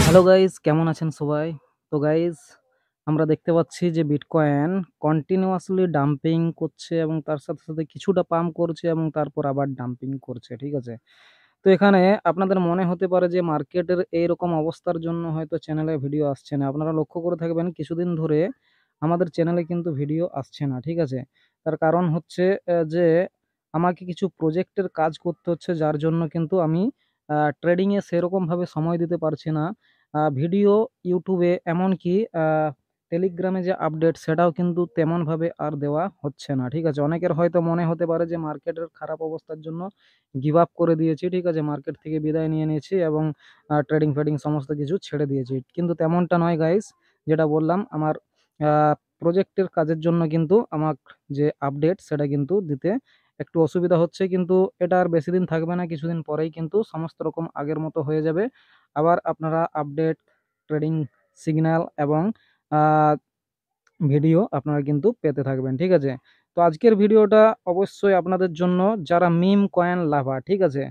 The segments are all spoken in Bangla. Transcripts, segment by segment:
হ্যালো গাইস, কেমন আছেন সবাই? তো গাইস, আমরা দেখতে পাচ্ছি যে বিটকয়েন কন্টিনিউয়াসলি ডাম্পিং করছে এবং তার সাথে সাথে কিছুটা পাম্প করছে এবং তারপর আবার ডাম্পিং করছে, ঠিক আছে? তো এখানে আপনাদের মনে হতে পারে যে মার্কেটের এইরকম অবস্থার জন্য হয়তো চ্যানেলে ভিডিও আসছে না। আপনারা লক্ষ্য করে থাকবেন কিছুদিন ধরে আমাদের চ্যানেলে কিন্তু ভিডিও আসছে না, ঠিক আছে? তার কারণ হচ্ছে যে আমাকে কিছু প্রজেক্টের কাজ করতে হচ্ছে, যার জন্য কিন্তু আমি ট্রেডিংয়ে সেরকমভাবে সময় দিতে পারছি না। ভিডিও ইউটিউবে এমনকি টেলিগ্রামে যে আপডেট সেটাও কিন্তু তেমনভাবে আর দেওয়া হচ্ছে না, ঠিক আছে? অনেকের হয়তো মনে হতে পারে যে মার্কেটের খারাপ অবস্থার জন্য গিভ আপ করে দিয়েছি, ঠিক আছে? মার্কেট থেকে বিদায় নিয়ে নিয়েছি এবং ট্রেডিং ফেডিং সমস্ত কিছু ছেড়ে দিয়েছি। কিন্তু তেমনটা নয় গাইস। যেটা বললাম, আমার আ প্রজেক্টের কাজের জন্য কিন্তু আমাক যে আপডেট সেটা কিন্তু দিতে একটু অসুবিধা হচ্ছে। কিন্তু এটা আর বেশিদিন থাকবে না। কিছুদিন পরেই কিন্তু সমস্ত রকম আগের মতো হয়ে যাবে। আবার আপনারা আপডেট, ট্রেডিং সিগন্যাল এবং আ ভিডিও আপনারা কিন্তু পেতে থাকবেন, ঠিক আছে? তো আজকের ভিডিওটা অবশ্যই আপনাদের জন্য যারা মিম কয়েন লাভার, ঠিক আছে?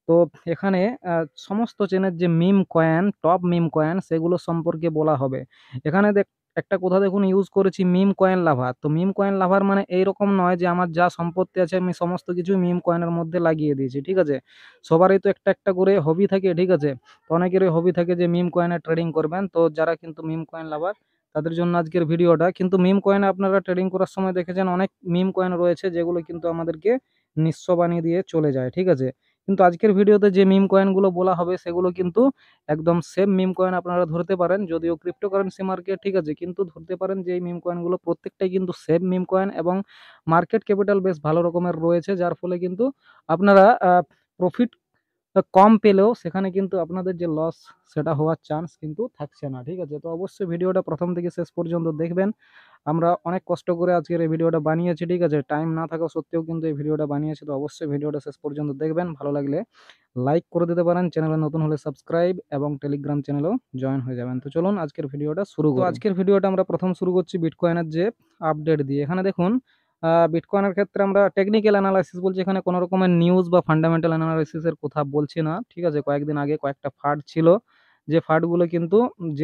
তো এখানে আ সমস্ত চেনের যে meme coin, top meme coin সেগুলো সম্পর্কে বলা হবে। এখানে একটা কথা দেখুন, ইউজ করেছি মিম কয়েন লাভার। তো মিম কয়েন লাভার মানে এইরকম নয় যে আমার যা সম্পত্তি আছে আমি সমস্ত কিছুই মিম কয়েনের মধ্যে লাগিয়ে দিয়েছি, ঠিক আছে? সবারই তো একটা করে হবি থাকে, ঠিক আছে? তো অনেকেরই হবি থাকে যে মিম কয়েনের ট্রেডিং করবেন। তো যারা কিন্তু মিম কয়েন লাভার তাদের জন্য আজকের ভিডিওটা। কিন্তু মিম কয়েনে আপনারা ট্রেডিং করার সময় দেখেছেন অনেক মিম কয়েন রয়েছে যেগুলো কিন্তু আমাদেরকে নিঃস্ব বানিয়ে দিয়ে চলে যায়, ঠিক আছে? কিন্তু আজকের ভিডিওতে যে মিম কয়েনগুলো বলা হবে সেগুলো কিন্তু একদম সেম মিম কয়েন আপনারা ধরতে পারেন। যদিও ক্রিপ্টোকারেন্সি মার্কেট, ঠিক আছে? কিন্তু ধরতে পারেন যে এই মিম কয়েনগুলো প্রত্যেকটাই কিন্তু সেম মিম কয়েন এবং মার্কেট ক্যাপিটাল বেশ ভালো রকমের রয়েছে। যার ফলে কিন্তু আপনারা প্রফিট কম পেলেও সেখানে কিন্তু আপনাদের যে লস সেটা হওয়ার চান্স কিন্তু থাকছে না, ঠিক আছে? তো অবশ্যই ভিডিওটা প্রথম থেকে শেষ পর্যন্ত দেখবেন। আমরা অনেক কষ্ট করে আজকের এই ভিডিওটা বানিয়েছি, ঠিক আছে? টাইম না থাকা সত্ত্বেও কিন্তু এই ভিডিওটা বানিয়েছি। তো অবশ্যই ভিডিওটা শেষ পর্যন্ত দেখবেন। ভালো লাগলে লাইক করে দিতে পারেন, চ্যানেলে নতুন হলে সাবস্ক্রাইব এবং টেলিগ্রাম চ্যানেলেও জয়েন হয়ে যাবেন। তো চলুন আজকের ভিডিওটা শুরু করি। তো আজকের ভিডিওটা আমরা প্রথম শুরু করছি বিটকয়েনের যে আপডেট দিয়ে। এখানে দেখুন, বিটকয়েনের ক্ষেত্রে আমরা টেকনিক্যাল অ্যানালাইসিস বলছি, এখানে কোনো রকমের নিউজ বা ফান্ডামেন্টাল অ্যানালাইসিস এর কথা বলছি না, ঠিক আছে? কয়েকদিন আগে কয়েকটা ফাড ছিল, যে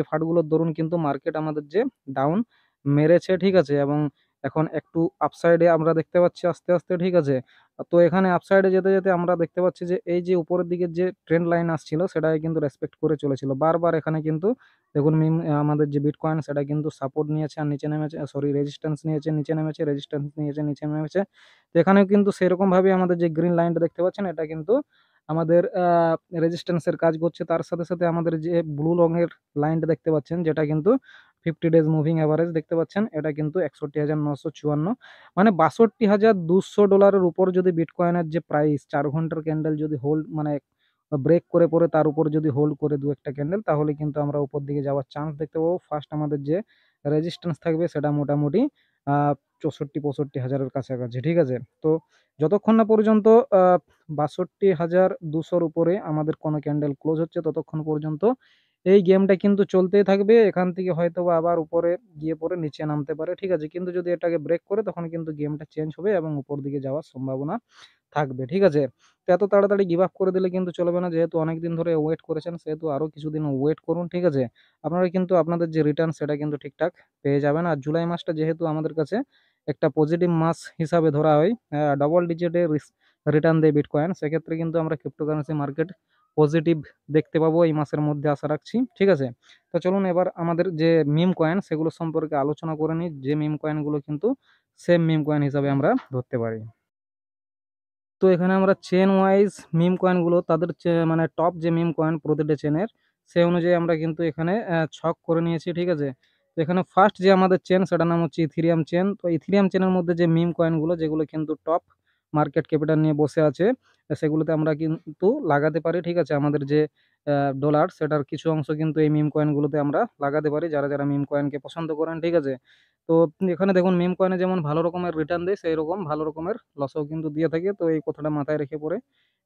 ফাডগুলোর দরুন কিন্তু মার্কেট আমাদের যে ডাউন মেরেছে, ঠিক আছে? এবং এখন একটু আপসাইডে আমরা দেখতে পাচ্ছি আস্তে, আস্তে, ঠিক আছে? তো এখানে আপসাইডে যেতে, যেতে আমরা দেখতে পাচ্ছি যে এই যে উপরের দিকের যে ট্রেন্ড লাইন আসছিল সেটাকে কিন্তু রেসপেক্ট করে চলেছিল। বারবার এখানে কিন্তু দেখুন আমাদের যে বিটকয়েন সেটা কিন্তু সাপোর্ট নিয়েছে আর নিচে নেমেছে, সরি রেজিস্ট্যান্স নিয়েছে, নিচে নেমেছে, রেজিস্ট্যান্স নিয়েছে, নিচে নেমেছে। তো এখানেও কিন্তু সেরকমভাবে আমাদের যে গ্রিন লাইনটা দেখতে পাচ্ছেন এটা কিন্তু আমাদের রেজিস্ট্যান্স এর কাজ করছে। তার সাথে, সাথে আমাদের যে ব্লু রঙের লাইনটা দেখতে পাচ্ছেন যেটা কিন্তু 50 ডেজ মুভিং এভারেজ দেখতে পাচ্ছেন, এটা কিন্তু ৬১,৯৫৪, মানে $৬২,২০০ উপর যদি বিটকয়েনের যে প্রাইস ৪ ঘন্টার ক্যান্ডেল যদি হোল্ড মানে ব্রেক করে পরে তার উপর যদি হোল্ড করে ২-১টা ক্যান্ডেল, তাহলে কিন্তু আমরা উপর দিকে যাওয়ার চান্স দেখতে পাবো। ফার্স্ট আমাদের যে রেজিস্ট্যান্স থাকবে সেটা মোটামুটি আ ৬৪-৬৫ হাজারের কাছাকাছি, ঠিক আছে? তো যতক্ষণ না পর্যন্ত আ ৬২,২০০ উপরে আমাদের কোনো ক্যান্ডেল ক্লোজ হচ্ছে ততক্ষণ পর্যন্ত এই গেমটা কিন্তু চলতেই থাকবে। এখান থেকে হয়তোবা আবার উপরে গিয়ে পরে নিচে নামতে পারে, ঠিক আছে? কিন্তু যদি এটাকে ব্রেক করে তখন কিন্তু গেমটা চেঞ্জ হবে এবং উপর দিকে যাওয়ার সম্ভাবনা থাকবে, ঠিক আছে? তো এত তাড়াতাড়ি গিভ আপ করে দিলে কিন্তু চলবে না। যেহেতু অনেকদিন ধরে ওয়েট করেছেন সেহেতু আরো কিছুদিন ওয়েট করুন, ঠিক আছে? আপনারা কিন্তু আপনাদের যে রিটার্ন সেটা কিন্তু ঠিকঠাক পেয়ে যাবেন। আর জুলাই মাসটা যেহেতু আমাদের কাছে একটা পজিটিভ মাস হিসাবে ধরা হয়, ডবল ডিজিটে রিটার্ন দেয় বিটকয়েন। সেক্ষেত্রে কিন্তু আমরা ক্রিপ্টোকারেন্সি মার্কেট পজিটিভ দেখতে পাবো এই মাসের মধ্যে আশা রাখছি, ঠিক আছে? তো চলুন এবার আমাদের যে মিম কয়েন সেগুলো সম্পর্কে আলোচনা করে নিই। যে মিম কয়েনগুলো কিন্তু সেম মিম কয়েন হিসাবে আমরা ধরতে পারি। তো এখানে আমরা চেন ওয়াইজ মিম কয়েনগুলো তাদের মানে টপ যে মিম কয়েন প্রতিটা চেনের সেই অনুযায়ী আমরা কিন্তু এখানে ছক করে নিয়েছি, ঠিক আছে? তো এখানে ফার্স্ট যে আমাদের চেন সেটার নাম হচ্ছে ইথিরিয়াম চেন। তো ইথিরিয়াম চেনের মধ্যে যে মিম কয়েনগুলো যেগুলো কিন্তু টপ মার্কেট ক্যাপিটাল নিয়ে বসে আছে, সেগুলোতে আমরা কিন্তু লাগাতে পারি, ঠিক আছে? আমাদের যে ডলার সেটার কিছু অংশ কিন্তু এই মিম কয়েনগুলোতে আমরা লাগাতে পারি, যারা মিম কয়েনকে পছন্দ করেন, ঠিক আছে? তো এখানে দেখুন মিম কয়েনে যেমন ভালো রকমের রিটার্ন দেয় সেইরকম ভালো রকমের লসও কিন্তু দিয়ে থাকে। তো এই কথাটা মাথায় রেখে পরে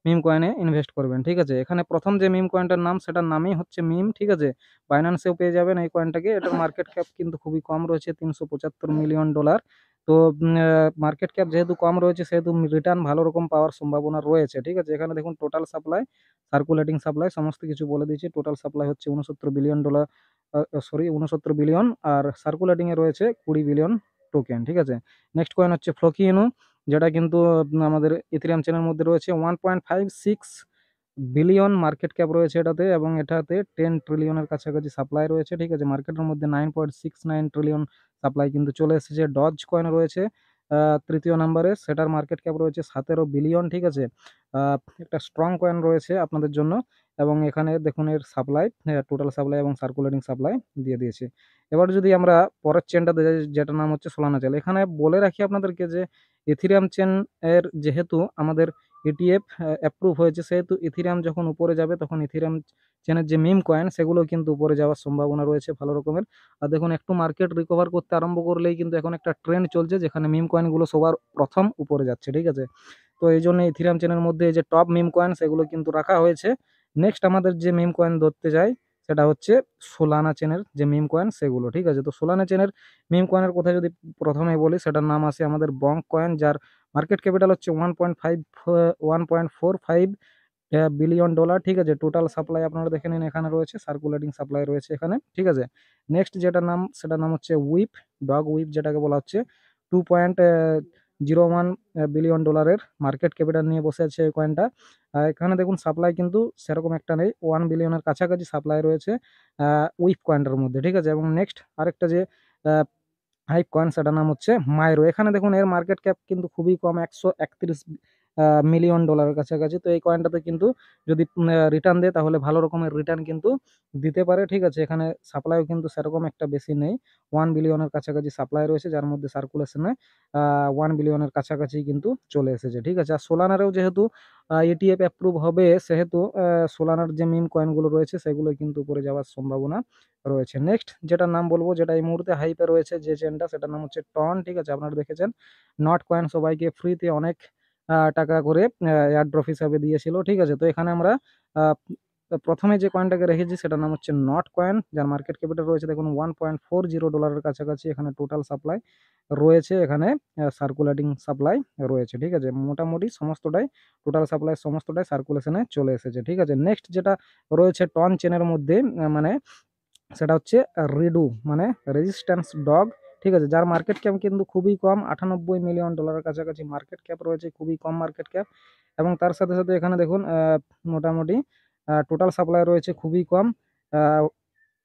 মিম কয়েনে ইনভেস্ট করবেন, ঠিক আছে? এখানে প্রথম যে মিম কয়েনটার নাম সেটার নামই হচ্ছে মিম, ঠিক আছে? বাইন্যান্সেও পেয়ে যাবেন এই কয়েনটাকে। এটার মার্কেট ক্যাপ কিন্তু খুবই কম রয়েছে, $৩৭৫ মিলিয়ন। তো মার্কেট ক্যাপ যেহেতু কম রয়েছে সেহেতু রিটার্ন ভালো রকম পাওয়ার সম্ভাবনা রয়েছে, ঠিক আছে। এখানে দেখুন টোটাল সাপ্লাই, সার্কুলেটিং সাপ্লাই সমস্ত কিছু বলে দিয়েছি। টোটাল সাপ্লাই হচ্ছে $69 বিলিয়ন, সরি 69 বিলিয়ন, আর সার্কুলেটিং এ রয়েছে 20 বিলিয়ন টোকেন, ঠিক আছে। নেক্সট কয়েন হচ্ছে ফ্লোকিনো, যেটা কিন্তু আমাদের ইথেরিয়াম চেনের মধ্যে রয়েছে। 1.56 বিলিয়ন মার্কেট ক্যাপ রয়েছে এটাতে, এবং এটাতে 10 ট্রিলিয়নের কাছাকাছি সাপ্লাই রয়েছে, ঠিক আছে। মার্কেটের মধ্যে 9.69 ট্রিলিয়ন সাপ্লাই কিন্তু চলে এসেছে। ডজ কয়েন রয়েছে তৃতীয় নম্বরে, সেটার মার্কেট ক্যাপ রয়েছে 17 বিলিয়ন, ঠিক আছে। আহ, একটা স্ট্রং কয়েন রয়েছে আপনাদের জন্য, এবং এখানে দেখুন এর সাপ্লাই, টোটাল সাপ্লাই এবং সার্কুলেটিং সাপ্লাই দিয়ে দিয়েছে। এবার যদি আমরা পরের চেনটাতে যাই, যেটার নাম হচ্ছে সোলানা চেন। এখানে বলে রাখি আপনাদেরকে যে ইথিরিয়াম চেন এর যেহেতু আমাদের ইটিএফ অ্যাপ্রুভ হয়েছে, সেহেতু ইথিরিয়াম যখন উপরে যাবে তখন ইথিরিয়াম চেনের যে মিম কয়েন সেগুলো কিন্তু উপরে যাওয়ার সম্ভাবনা রয়েছে ভালো রকমের। আর দেখুন একটু মার্কেট রিকভার করতে আরম্ভ করলেই কিন্তু এখন একটা ট্রেন্ড চলছে যেখানে মিম কয়েনগুলো সবার প্রথম উপরে যাচ্ছে, ঠিক আছে। তো এই জন্য ইথিরিয়াম চেনের মধ্যে এই যে টপ মিম কয়েন সেগুলো কিন্তু রাখা হয়েছে। নেক্সট আমাদের যে মিম কয়েন ধরতে যাই সেটা হচ্ছে সোলানা চেনের যে মিম কয়েন সেগুলো, ঠিক আছে। তো সোলানা চেনের মিম কয়েনের কথা যদি প্রথমে বলি, সেটার নাম আছে আমাদের বঙ্ক কয়েন, যার মার্কেট ক্যাপিটাল হচ্ছে 1.45 বিলিয়ন ডলার, ঠিক আছে। টোটাল সাপ্লাই আপনারা দেখে নিন, এখানে রয়েছে সার্কুলেটিং সাপ্লাই রয়েছে এখানে, ঠিক আছে। নেক্সট যেটার নাম সেটার নাম হচ্ছে উইপ, ডগ উইপ যেটাকে বলা হচ্ছে। 2.01 বিলিয়ন ডলারের মার্কেট ক্যাপিটাল নিয়ে বসে আছে এই কয়েনটা। এখানে দেখুন সাপ্লাই কিন্তু সেরকম একটা নেই, 1 বিলিয়নের কাছাকাছি সাপ্লাই রয়েছে উইপ কয়েনটার মধ্যে, ঠিক আছে। এবং নেক্সট আরেকটা যে হাইপ কয়েন সেটার নাম হচ্ছে মাইরো। এখানে দেখুন এর মার্কেট ক্যাপ কিন্তু খুবই কম, 131 মিলিয়ন ডলারের কাছাকাছি। তো এই কয়েনটাতে কিন্তু যদি রিটার্ন দেয় তাহলে ভালো রকমের রিটার্ন কিন্তু দিতে পারে, ঠিক আছে। এখানে সাপ্লাইও কিন্তু সেরকম একটা বেশি নেই, 1 বিলিয়নের কাছাকাছি সাপ্লাই রয়েছে, যার মধ্যে সার্কুলেশনে 1 বিলিয়নের কাছাকাছি কিন্তু চলে এসেছে, ঠিক আছে। আর সোলানারেও যেহেতু ইটিএফ অ্যাপ্রুভ হবে, সেহেতু সোলানার যে মিম কয়েনগুলো রয়েছে সেগুলো কিন্তু উপরে যাওয়ার সম্ভাবনা রয়েছে। নেক্সট যেটার নাম বলবো, যেটা এই মুহূর্তে হাইপে রয়েছে যে চেনটা, সেটার নাম হচ্ছে টন, ঠিক আছে। আপনারা দেখেছেন নট কয়েন সবাইকে ফ্রিতে অনেক টাকা করে এয়ারড্রপ হিসাবে দিয়েছিল, ঠিক আছে। তো এখানে আমরা আহ, প্রথমে যে কয়েনটাকে রেখেছি সেটার নাম হচ্ছে নট কয়েন, যার মার্কেট ক্যাপিটাল রয়েছে দেখুন $1.40 কাছাকাছি। এখানে টোটাল সাপ্লাই রয়েছে, এখানে সার্কুলেটিং সাপ্লাই রয়েছে, ঠিক আছে। মোটামুটি সমস্তটাই টোটাল সাপ্লাই সমস্তটাই সার্কুলেশনে চলে এসেছে, ঠিক আছে। নেক্সট যেটা রয়েছে টন চেনের মধ্যে মানে সেটা হচ্ছে রিডু, মানে রেজিস্ট্যান্স ডগ, ঠিক আছে। যার মার্কেট ক্যাপ কিন্তু খুবই কম, 98 মিলিয়ন ডলারের কাছাকাছি মার্কেট ক্যাপ রয়েছে, খুবই কম মার্কেট ক্যাপ। এবং তার সাথে সাথে এখানে দেখুন মোটামুটি টোটাল সাপ্লাই রয়েছে খুবই কম,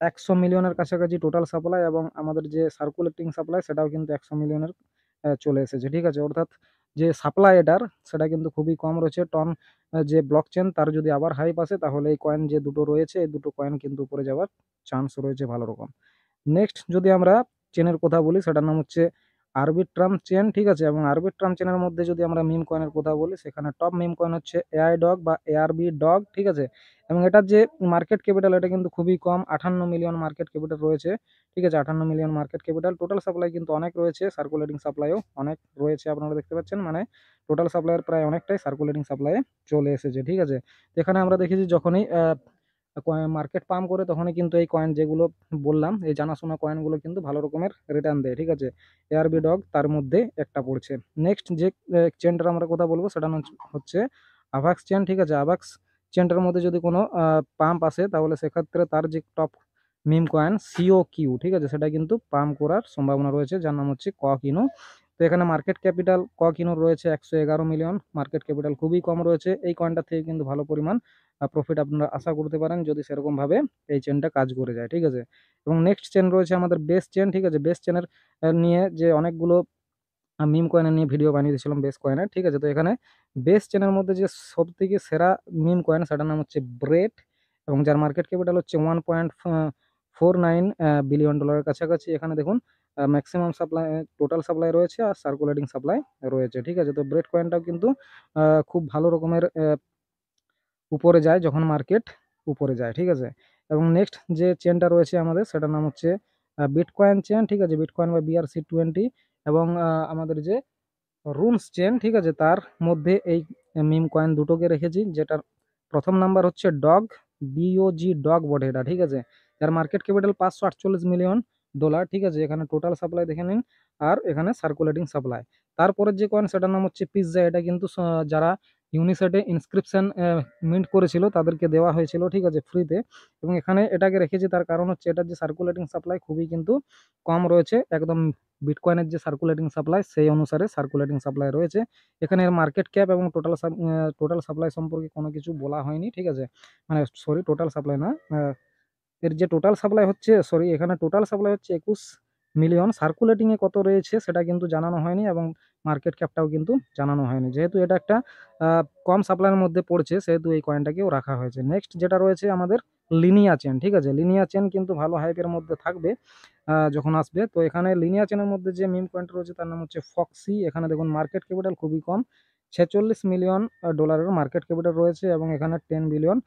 100 মিলিয়নের কাছাকাছি টোটাল সাপ্লাই, এবং আমাদের যে সার্কুলেটিং সাপ্লাই সেটাও কিন্তু 100 মিলিয়নের চলে এসেছে, ঠিক আছে। অর্থাৎ যে সাপ্লাই এটার সেটা কিন্তু খুবই কম রয়েছে। টন যে ব্লক চেন তার যদি আবার হাইপ আসে তাহলে এই কয়েন যে দুটো রয়েছে এই দুটো কয়েন কিন্তু উপরে যাওয়ার চান্স রয়েছে ভালো রকম। নেক্সট যদি আমরা চেনের কথা বলি, সেটার নাম হচ্ছে আরবিট্রাম চেন, ঠিক আছে। এবং আরবিট্রাম চেনের মধ্যে যদি আমরা মিম কয়েনের কথা বলি, সেখানে টপ মিম কয়েন হচ্ছে এআই ডগ বা এআরবি ডগ, ঠিক আছে। এবং এটার যে মার্কেট ক্যাপিটাল এটা কিন্তু খুবই কম, 58 মিলিয়ন মার্কেট ক্যাপিটাল রয়েছে, ঠিক আছে। 58 million market capital. Total supply কিন্তু অনেক রয়েছে, সার্কুলেটিং সাপ্লাইও অনেক রয়েছে, আপনারা দেখতে পাচ্ছেন। মানে টোটাল সাপ্লাইয়ের প্রায় অনেকটাই সার্কুলেটিং সাপ্লাইয়ে চলে এসেছে, ঠিক আছে। তো এখানে আমরা দেখেছি যখনই মার্কেট পাম্প করে তখনই কিন্তু এই কয়েন যেগুলো বললাম, এই জানাশোনা কয়েনগুলো কিন্তু ভালো রকমের রিটার্ন দেয়, ঠিক আছে। এআরবি ডগ তার মধ্যে একটা পড়ছে। নেক্সট যে চেনটার আমরা কথা বলবো সেটা হচ্ছে আভাক্স চেন, ঠিক আছে। আভাক্স চেনটার মধ্যে যদি কোনো পাম্প আসে তাহলে সেক্ষেত্রে তার যে টপ মিম কয়েন সিও কিউ, ঠিক আছে, সেটা কিন্তু পাম্প করার সম্ভাবনা রয়েছে, যার নাম হচ্ছে কিনো। তো এখানে মার্কেট ক্যাপিটাল কিনোর রয়েছে 111 মিলিয়ন, মার্কেট ক্যাপিটাল খুবই কম রয়েছে। এই কয়েনটা থেকে কিন্তু ভালো পরিমাণ প্রফিট আপনারা আশা করতে পারেন যদি সেরকমভাবে এই চেনটা কাজ করে যায়, ঠিক আছে। এবং নেক্সট চেন রয়েছে আমাদের বেস চেন, ঠিক আছে। বেস চেনের নিয়ে যে অনেকগুলো মিম কয়েনের নিয়ে ভিডিও বানিয়ে দিয়েছিলাম বেস কয়েনের, ঠিক আছে। তো এখানে বেস চেনের মধ্যে যে সব থেকে সেরা মিম কয়েন সেটার নাম হচ্ছে ব্রেড, এবং যার মার্কেট ক্যাপিটাল হচ্ছে 1.49 বিলিয়ন ডলারের কাছাকাছি। এখানে দেখুন ম্যাক্সিমাম সাপ্লাই, টোটাল সাপ্লাই রয়েছে আর সার্কুলেটিং সাপ্লাই রয়েছে, ঠিক আছে। তো ব্রেড কয়েনটাও কিন্তু খুব ভালো রকমের উপরে যায় যখন মার্কেট উপরে যায়, ঠিক আছে। এবং নেক্সট যে চেনটা রয়েছে আমাদের সেটার নাম হচ্ছে বিটকয়েন চেন, ঠিক আছে। বিটকয়েন বা BRC20। এবং আমাদের যে রুনস চেন, ঠিক আছে, তার মধ্যে এই মিম কয়েন দুটোকে রেখেছি, যেটার প্রথম নাম্বার হচ্ছে ডগ, BOG ডগ বটে এটা, ঠিক আছে। যার মার্কেট ক্যাপিটাল 548 মিলিয়ন, ডলার, ঠিক আছে। এখানে টোটাল সাপ্লাই দেখে নিন, আর এখানে সার্কুলেটিং সাপ্লাই। তারপরের যে কয়েন সেটার নাম হচ্ছে পিৎজা। এটা কিন্তু যারা ইউনিসেটে ইনস্ক্রিপশন মিন্ট করেছিল তাদেরকে দেওয়া হয়েছিল, ঠিক আছে, ফ্রিতে। এবং এখানে এটাকে রেখেছি তার কারণ হচ্ছে এটার যে সার্কুলেটিং সাপ্লাই খুবই কিন্তু কম রয়েছে, একদম বিটকয়েনের যে সার্কুলেটিং সাপ্লাই সেই অনুসারে সার্কুলেটিং সাপ্লাই রয়েছে। এখানে এর মার্কেট ক্যাপ এবং টোটাল সাপ্লাই সম্পর্কে কোনো কিছু বলা হয়নি, ঠিক আছে। মানে সরি, টোটাল সাপ্লাই না, এর যে টোটাল সাপ্লাই হচ্ছে, সরি, এখানে টোটাল সাপ্লাই হচ্ছে 21 মিলিয়ন। সার্কুলেটিংয়ে কত রয়েছে সেটা কিন্তু জানানো হয়নি, এবং মার্কেট ক্যাপটাও কিন্তু জানানো হয়নি। যেহেতু এটা একটা কম সাপ্লাইয়ের মধ্যে পড়ছে, সেহেতু এই কয়েনটাকেও রাখা হয়েছে। নেক্সট যেটা রয়েছে আমাদের লিনিয়া চেন, ঠিক আছে। লিনিয়া চেন কিন্তু ভালো হাইপের মধ্যে থাকবে যখন আসবে। তো এখানে লিনিয়া চেনের মধ্যে যে মিম কয়েনটা রয়েছে তার নাম হচ্ছে ফক্সি। এখানে দেখুন মার্কেট ক্যাপিটাল খুবই কম, 46 মিলিয়ন ডলারের মার্কেট ক্যাপিটাল রয়েছে, এবং এখানে 10 বিলিয়ন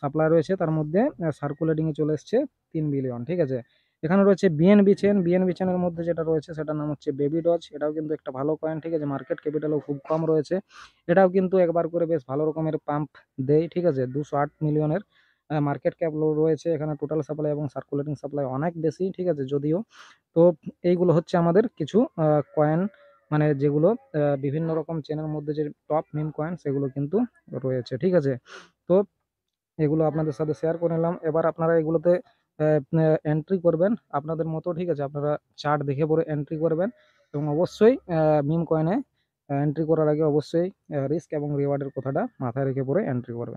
সাপ্লাই রয়েছে। তার মধ্যে সার্কুলেটিংয়ে চলে এসছে 3 বিলিয়ন, ঠিক আছে। এখানে রয়েছে বিএনবি চেন। বিএনবি চেনের মধ্যে যেটা রয়েছে সেটার নাম হচ্ছে বেবি ডজ। এটাও কিন্তু একটা ভালো কয়েন, ঠিক আছে। মার্কেট ক্যাপিটালও খুব কম রয়েছে। এটাও কিন্তু একবার করে বেশ ভালো রকমের পাম্প দেয়, ঠিক আছে। 208 মিলিয়নের মার্কেট ক্যাপ রয়েছে। এখানে টোটাল সাপ্লাই এবং সার্কুলেটিং সাপ্লাই অনেক বেশি, ঠিক আছে, যদিও। তো এইগুলো হচ্ছে আমাদের কিছু কয়েন, মানে যেগুলো বিভিন্ন রকম চেনের মধ্যে যে টপ মিম কয়েন সেগুলো কিন্তু রয়েছে, ঠিক আছে। তো এগুলো আপনাদের সাথে শেয়ার করে নিলাম। এবার আপনারা এগুলোতে এন্ট্রি করবেন আপনাদের মতো, ঠিক আছে। আপনারা চার্ট দেখে পরে এন্ট্রি করবেন, এবং অবশ্যই মিম কয়েনে এন্ট্রি করার আগে অবশ্যই রিস্ক এবং রিওয়ার্ডের কথাটা মাথায় রেখে পরে এন্ট্রি করবেন।